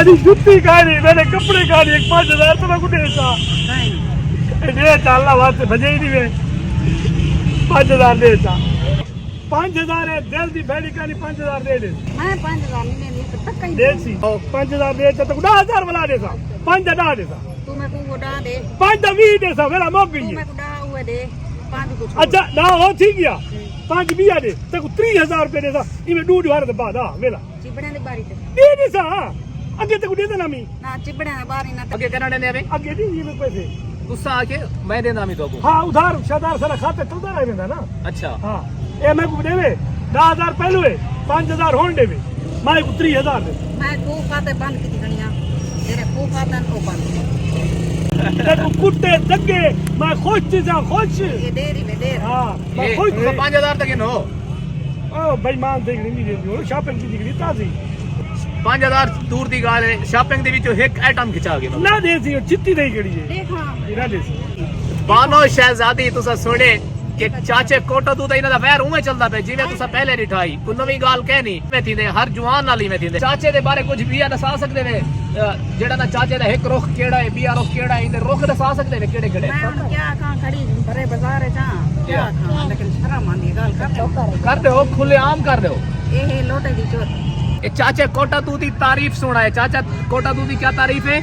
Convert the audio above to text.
मेरी जुत्ती खानी, मैंने कपड़े खानी, एक 5000 तो मैं को देता ये चालना वास्ते भजे ही नहीं मैं 5000 देता 5000 है दिल दी बैठी खानी 5000 दे दे मैं 5000 नहीं देनी तो तक कहीं दे सी 5000 दे तो 10000 वाला दे सा 5 10 दे सा तू मैं को डा दे 5 20 दे सा मेरा मौक तू गई मैं को डा हुए दे 5 कुछ अच्छा ना हो ठीक गया 5 20 दे तक 3000 रुपए दे सा इमे दूध वार दे बाद मेरा चिबड़े दी बारी ते दे सा आगे तक दे देना मी ना चिबड़े दी बारी ना आगे करना ने अबे आगे दी ये पैसे गुस्सा आके मैं देना मी तो को हाँ उधार शादार सारा खाते चलता रहेगा ना अच्छा हाँ ए मैं को देवे 10000 पहले 5000 होन देवे मैं को 3000 दे मैं को खाते बंद की गणिया तेरे को खाता तो बंद देखो कुत्ते दगे मैं खुश जा खुश ये देरी में देर हाँ मैं ये खुश 5000 तक नो ओ भाई मान देख नहीं दे दियो शॉपिंग की डिग्री ताजी 5000 दूर दी गाल है शॉपिंग दे विचों एक आइटम खिचा के ना दे सी चिट्टी नहीं करी है देखा ना दे सी बानो शहजादी तुसा सुने कि चाचे कोटो तू तो इना दा वैर उमे चलदा पे जिवें तुसा पहले रिठाई कोई नवी गाल कहनी मैं थींदे हर जवान नाल ही मैं थींदे चाचे दे बारे कुछ भी दसा सकदे ने जेड़ा ना चाचे दा एक रुख केड़ा है बिया रुख केड़ा है इने रुख दसा सकदे ने केड़े केड़े मैं हुन क्या कहां खड़ी बड़े बाजार है जा क्या कहां लेकिन शर्म आंदी गाल कर दो खुले आम कर दो ये लोटे दी चोट ये चाचे कोटा तू दी तारीफ सुना है चाचा कोटा तू दी क्या तारीफ है